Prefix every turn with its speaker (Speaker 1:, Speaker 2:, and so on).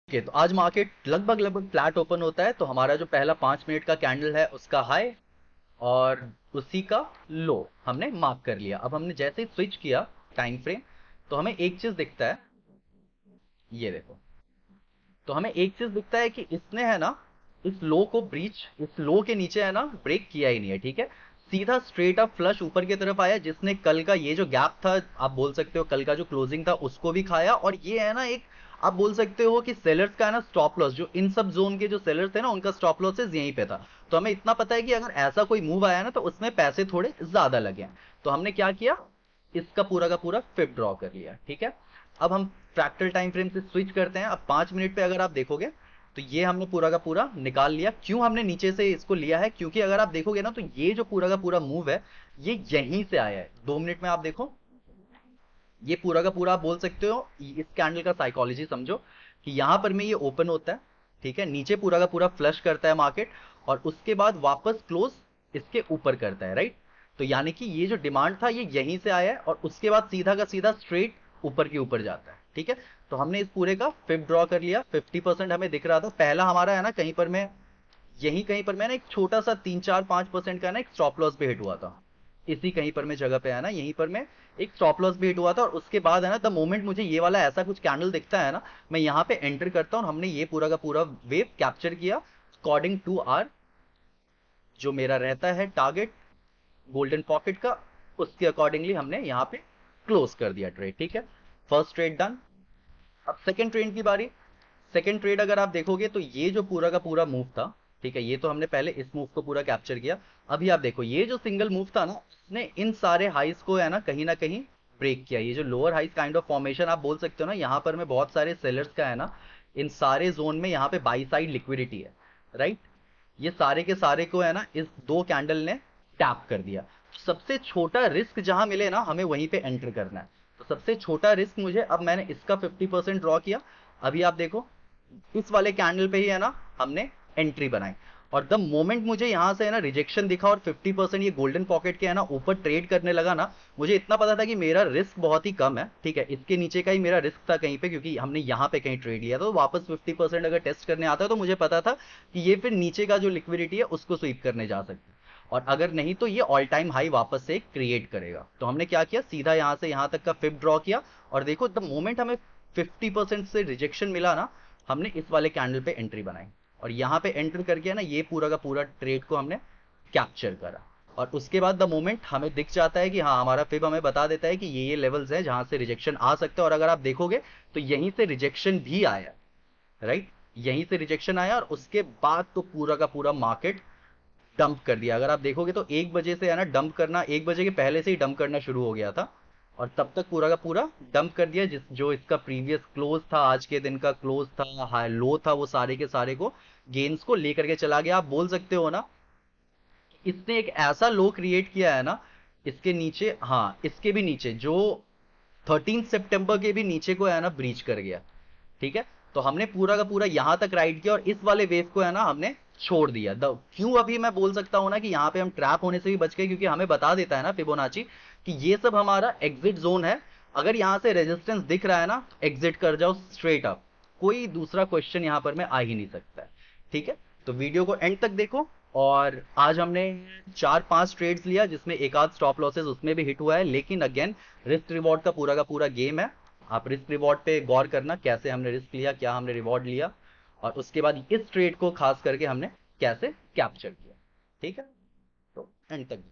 Speaker 1: Okay, तो आज market लगभग लगभग फ्लैट ओपन होता है। तो हमारा जो पहला 5 मिनट का कैंडल है उसका हाई और उसी का लो हमने मार्क कर लिया। अब हमने जैसे ही स्विच किया टाइम फ्रेम, तो हमें एक चीज दिखता है, ये देखो। तो हमें एक चीज दिखता है कि इसने है ना इस लो को ब्रीच, इस लो के नीचे है ना ब्रेक किया ही नहीं है। ठीक है, सीधा स्ट्रेट अप फ्लश ऊपर की तरफ आया, जिसने कल का ये जो गैप था, आप बोल सकते हो कल का जो क्लोजिंग था उसको भी खाया। और ये है ना एक, आप बोल सकते हो कि सेलर्स का है ना स्टॉप लॉस, जो इन सब जोन के जो सेलर्स थे ना उनका स्टॉप लॉसेस यहीं पे था। तो हमें इतना पता है कि अगर ऐसा कोई मूव आया ना तो उसमें पैसे थोड़े ज्यादा लगे हैं। तो हमने क्या किया, इसका पूरा का पूरा फिप ड्रॉ कर लिया। ठीक है, अब हम फ्रैक्टल टाइम फ्रेम से स्विच करते हैं। अब 5 मिनट पे अगर आप देखोगे तो ये हमने पूरा का पूरा निकाल लिया। क्यों हमने नीचे से इसको लिया है, क्योंकि अगर आप देखोगे ना तो ये जो पूरा का पूरा मूव है ये यहीं से आया है। 2 मिनट में आप देखो, ये पूरा का पूरा आप बोल सकते हो, इस कैंडल का साइकोलॉजी समझो कि यहां पर में ये ओपन होता है। ठीक है, नीचे पूरा का पूरा फ्लश करता है मार्केट और उसके बाद वापस क्लोज इसके ऊपर करता है, राइट। तो यानी कि ये जो डिमांड था ये यहीं से आया है और उसके बाद सीधा का सीधा स्ट्रेट ऊपर के ऊपर जाता है। ठीक है, तो हमने इस पूरे का फिप ड्रॉ कर लिया। 50% हमें दिख रहा था पहला हमारा है ना, कहीं पर मैं यहीं कहीं पर मैं ना एक छोटा सा 3 4 5% का ना एक स्टॉप लॉस भी हिट हुआ था। इसी कहीं पर मैं जगह पे है ना, यहीं पर मैं एक स्टॉप लॉस भी हिट हुआ था। और उसके बाद है ना द मोमेंट मुझे ये वाला ऐसा कुछ कैंडल दिखता है ना, मैं यहाँ पे एंटर करता हूँ और हमने ये पूरा का पूरा वेव कैप्चर किया अकॉर्डिंग टू आर, जो मेरा रहता है टारगेट गोल्डन पॉकेट का, उसके अकॉर्डिंगली हमने यहाँ पे क्लोज कर दिया ट्रेड। ठीक है, फर्स्ट ट्रेड डन। अब सेकेंड ट्रेड की बारी। सेकेंड ट्रेड अगर आप देखोगे तो ये जो पूरा का पूरा मूव था, ठीक है, ये तो हमने पहले इस मूव को पूरा कैप्चर किया। अभी आप देखो ये जो सिंगल मूव था ना, इसने इन सारे हाइस को है ना कहीं ब्रेक किया। ये जो लोअर हाइस काइंड ऑफ फॉर्मेशन आप बोल सकते हो ना, यहाँ पर में बहुत सारे सेलर्स का है ना, इन सारे जोन में यहाँ पे बाई साइड लिक्विडिटी है, राइट। ये सारे के सारे को है ना इस दो कैंडल ने टैप कर दिया। सबसे छोटा रिस्क जहां मिले ना हमें वहीं पे एंटर करना है। तो सबसे छोटा रिस्क मुझे, अब मैंने इसका 50% ड्रॉ किया। अभी आप देखो इस वाले कैंडल पे ही है ना हमने एंट्री बनाई। और द मोमेंट मुझे यहां से है ना रिजेक्शन दिखा और 50% ये गोल्डन पॉकेट के है ना ऊपर ट्रेड करने लगा ना, मुझे इतना पता था कि मेरा रिस्क बहुत ही कम है। ठीक है, इसके नीचे का ही मेरा रिस्क था कहीं पे, क्योंकि हमने यहाँ पे कहीं ट्रेड लिया था। तो वापस 50% अगर टेस्ट करने आता है तो मुझे पता था कि ये फिर नीचे का जो लिक्विडिटी है उसको स्वीप करने जा सकते हैं। और अगर नहीं तो ये ऑल टाइम हाई वापस से क्रिएट करेगा। तो हमने क्या किया, सीधा यहां से यहां तक का फिप ड्रॉ किया। और देखो द मोमेंट हमें 50% से रिजेक्शन मिला ना, हमने इस वाले कैंडल पे एंट्री बनाई और यहाँ पे एंटर करके ना ये पूरा का पूरा ट्रेड को हमने कैप्चर करा। और उसके बाद द मोमेंट हमें दिख जाता है कि हाँ, हमारा फिब हमें बता देता है कि ये लेवल्स हैं जहां से रिजेक्शन आ सकता है। और अगर आप देखोगे तो यहीं से रिजेक्शन भी आया, राइट। यहीं से रिजेक्शन आया और उसके बाद तो पूरा का पूरा मार्केट डंप कर दिया। अगर आप देखोगे तो 1 बजे से है ना डंप करना, 1 बजे के पहले से ही डंप करना शुरू हो गया था और तब तक पूरा का पूरा डंप कर दिया। जिस जो इसका प्रीवियस क्लोज था, आज के दिन का क्लोज था, हाई लो था, वो सारे के सारे को गेन्स को लेकर के चला गया। आप बोल सकते हो ना इसने एक ऐसा लो क्रिएट किया है ना, इसके नीचे, हाँ इसके भी नीचे जो 13 सितंबर के भी नीचे को है ना ब्रीच कर गया। ठीक है, तो हमने पूरा का पूरा यहां तक राइड किया और इस वाले वेव को है ना हमने छोड़ दिया। क्यों अभी मैं बोल सकता हूं ना कि यहाँ पे हम ट्रैप होने से भी बच गए, क्योंकि हमें बता देता है ना फिबोनाची कि ये सब हमारा एग्जिट जोन है। अगर यहां से रेजिस्टेंस दिख रहा है ना, एग्जिट कर जाओ स्ट्रेट अप, कोई दूसरा क्वेश्चन यहां पर में आ ही नहीं सकता है। ठीक है, तो वीडियो को एंड तक देखो। और आज हमने 4 5 ट्रेड्स लिया, जिसमें एक आध स्टॉप लॉसेस उसमें भी हिट हुआ है, लेकिन अगेन रिस्क रिवॉर्ड का पूरा गेम है। आप रिस्क रिवॉर्ड पे गौर करना, कैसे हमने रिस्क लिया, क्या हमने रिवॉर्ड लिया, और उसके बाद इस ट्रेड को खास करके हमने कैसे कैप्चर किया। ठीक है, तो एंड तक